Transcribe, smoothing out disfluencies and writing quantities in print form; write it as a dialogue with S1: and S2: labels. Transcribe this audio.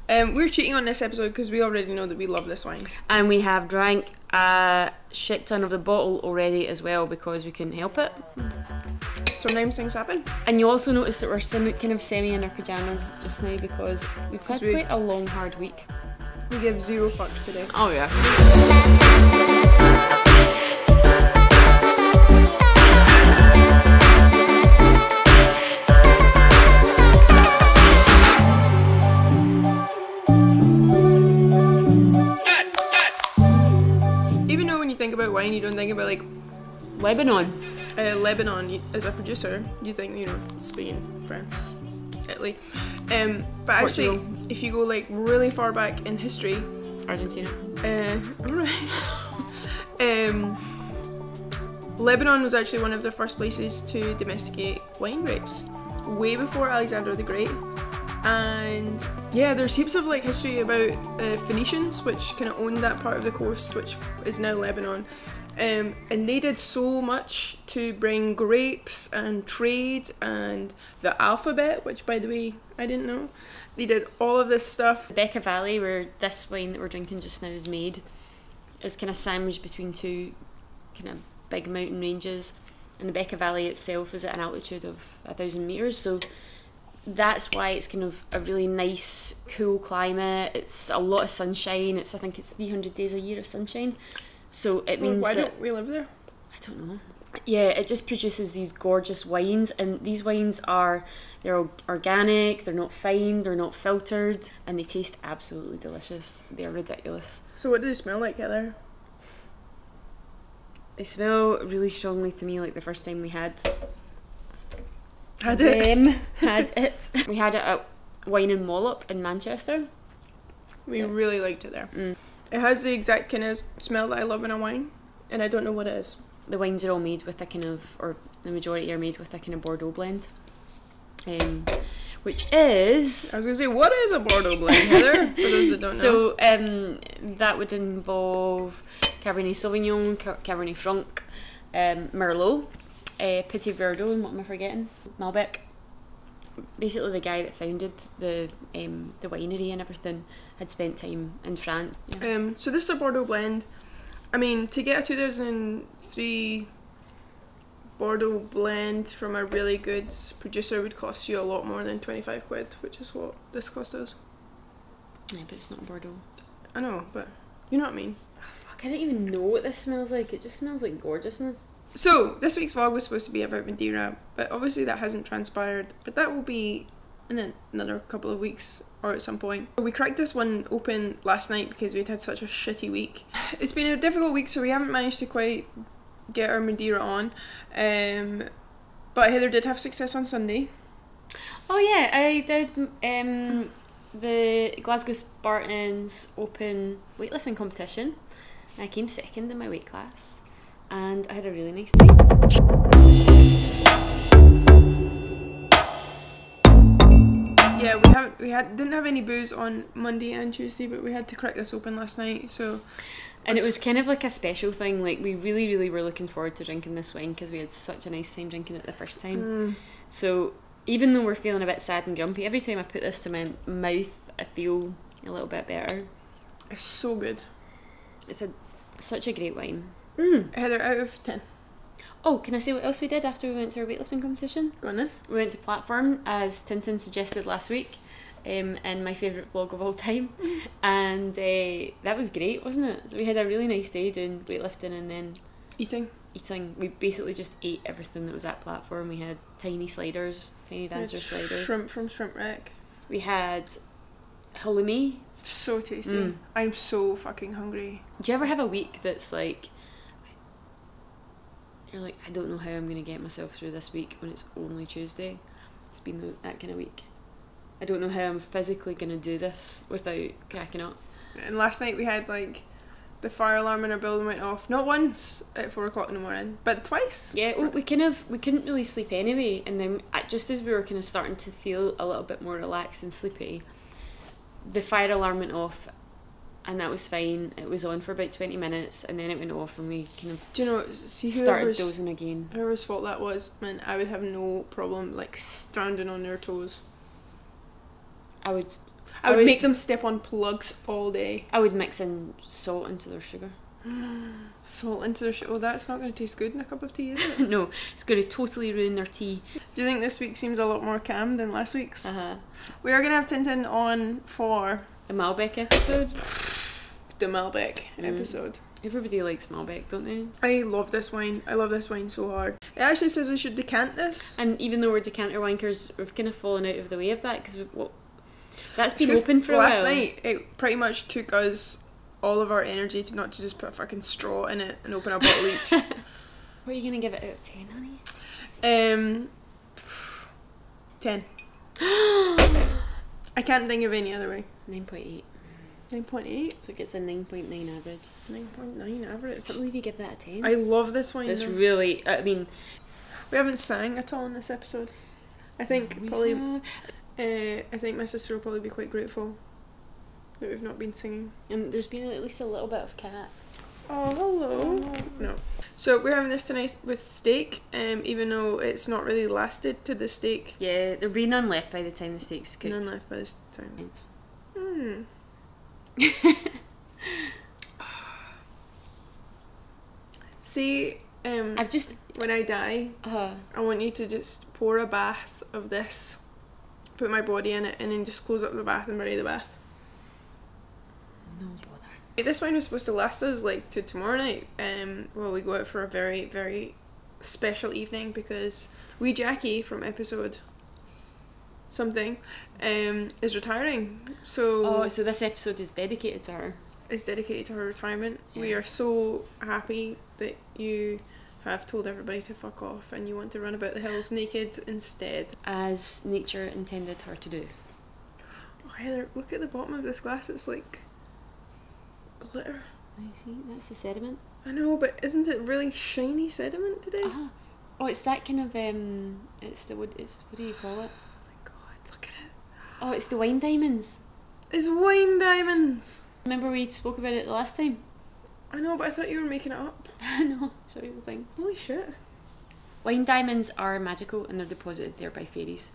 S1: We're cheating on this episode because we already know that we love this wine.
S2: And we have drank a shit ton of the bottle already as well because we couldn't help it.
S1: Sometimes things happen.
S2: And you also notice that we're kind of semi in our pyjamas just now because we've had quite a long, hard week.
S1: We give 0 fucks today.
S2: Oh yeah.
S1: Even though when you think about wine, you don't think about like
S2: Lebanon.
S1: Lebanon as a producer. You think, you know, Spain, France, Italy. But actually, if you go like really far back in history,
S2: Argentina.
S1: Lebanon was actually one of the first places to domesticate wine grapes, way before Alexander the Great. And yeah, there's heaps of like history about Phoenicians, which kind of owned that part of the coast, which is now Lebanon. And they did so much to bring grapes and trade and the alphabet, which by the way, I didn't know. They did all of this stuff.
S2: The Bekaa Valley, where this wine that we're drinking just now is made, is kind of sandwiched between two kind of big mountain ranges. And the Bekaa Valley itself is at an altitude of 1,000 metres, so that's why it's kind of a really nice, cool climate. It's a lot of sunshine. I think it's 300 days a year of sunshine. So it means
S1: why don't we live there?
S2: I don't know. Yeah, it just produces these gorgeous wines, and these wines they're organic, they're not fine, they're not filtered, and they taste absolutely delicious. They're ridiculous.
S1: So what do they smell like, Heather?
S2: They smell really strongly to me like the first time we had
S1: it.
S2: We had it at Wine and Wallop in Manchester.
S1: We really liked it there. It has the exact kind of smell that I love in a wine, and I don't know what it is.
S2: The wines are all made with a kind of, or the majority are made with a kind of Bordeaux blend. Which is...
S1: I was going to say, what is a Bordeaux blend, Heather? For those that don't know.
S2: So, that would involve Cabernet Sauvignon, Cabernet Franc, Merlot, Petit Verdot, and what am I forgetting? Malbec. Basically, the guy that founded the winery and everything had spent time in France. Yeah.
S1: So this is a Bordeaux blend. I mean, to get a 2003 Bordeaux blend from a really good producer would cost you a lot more than 25 quid, which is what this cost us.
S2: Yeah, but it's not Bordeaux.
S1: I know, but you know what I mean.
S2: Oh, fuck, I don't even know what this smells like. It just smells like gorgeousness.
S1: So, this week's vlog was supposed to be about Madeira, but obviously that hasn't transpired, but that will be in another couple of weeks or at some point. We cracked this one open last night because we'd had such a shitty week. It's been a difficult week, so we haven't managed to quite get our Madeira on, but Heather did have success on Sunday.
S2: Oh yeah, I did the Glasgow Spartans Open weightlifting competition, and I came second in my weight class. And I had a really nice time.
S1: Yeah, we didn't have any booze on Monday and Tuesday, but we had to crack this open last night. So,
S2: and it was kind of like a special thing. Like we really, really were looking forward to drinking this wine because we had such a nice time drinking it the first time. So even though we're feeling a bit sad and grumpy, every time I put this to my mouth, I feel a little bit better.
S1: It's so good.
S2: It's such a great wine.
S1: Heather, out of 10.
S2: Oh, can I say what else we did after we went to our weightlifting competition?
S1: Go on then.
S2: We went to Platform, as Tintin suggested last week, in my favourite vlog of all time. And that was great, wasn't it? So we had a really nice day doing weightlifting and then
S1: eating.
S2: We basically just ate everything that was at Platform. We had tiny sliders, tiny dancer sliders.
S1: Shrimp from Shrimp Wreck.
S2: We had halloumi.
S1: So tasty. I'm so fucking hungry.
S2: Do you ever have a week that's like... You're like, I don't know how I'm going to get myself through this week when it's only Tuesday. It's been that kind of week. I don't know how I'm physically going to do this without cracking up.
S1: And last night we had like the fire alarm in our building went off. Not once at 4 o'clock in the morning, but twice.
S2: Yeah, well, we couldn't really sleep anyway. And then just as we were kind of starting to feel a little bit more relaxed and sleepy, the fire alarm went off. And that was fine. It was on for about 20 minutes and then it went off and we kind of started dozing again.
S1: Whoever's fault that was, man, I would have no problem like standing on their toes.
S2: I
S1: I would make them step on plugs all day.
S2: I would mix in salt into their sugar.
S1: Salt into their sugar. Oh, that's not going to taste good in a cup of tea, is it?
S2: No, it's going to totally ruin their tea.
S1: Do you think this week seems a lot more calm than last week's? We are going to have Tintin on for
S2: a Malbec episode.
S1: The Malbec episode.
S2: Everybody likes Malbec, don't they?
S1: I love this wine. I love this wine so hard. It actually says we should decant this.
S2: And even though we're decanter wankers, we've kind of fallen out of the way of that because that's been open for a while.
S1: Last night, it pretty much took us all of our energy to not to just put a fucking straw in it and open a bottle each.
S2: What are you going to give it out of 10, honey?
S1: 10. I can't think of any other way.
S2: 9.8.
S1: 9.8?
S2: So it gets a 9.9 average.
S1: 9.9 average.
S2: I can't believe you give that a 10.
S1: I love this wine.
S2: It's really, I mean...
S1: We haven't sang at all in this episode. I think I think my sister will probably be quite grateful that we've not been singing.
S2: And there's been at least a little bit of cat.
S1: Oh, hello. No. So we're having this tonight with steak, even though it's not really lasted to the steak.
S2: Yeah, there'll be none left by the time the steak's cooked.
S1: None left by this time. See,
S2: I've just...
S1: when I die, I want you to just pour a bath of this, put my body in it, and then just close up the bath and bury the bath.
S2: No bother.
S1: This wine was supposed to last us like to tomorrow night. Well, we go out for a very, very special evening because wee Jackie from episode something is retiring. So
S2: so this episode is dedicated to her.
S1: It's dedicated to her retirement.
S2: Yeah.
S1: We are so happy that you have told everybody to fuck off and you want to run about the hills naked instead.
S2: As nature intended her to do.
S1: Oh, Heather, look at the bottom of this glass. It's like glitter.
S2: I see, that's the sediment.
S1: I know, but isn't it really shiny sediment today?
S2: Oh, it's that kind of it's the what do you call it?
S1: Oh my god, look at it.
S2: Oh, it's the wine diamonds.
S1: It's wine diamonds.
S2: Remember we spoke about it the last time?
S1: I know, but I thought you were making it up.
S2: No, it's a real thing.
S1: Holy shit.
S2: Wine diamonds are magical and they're deposited there by fairies.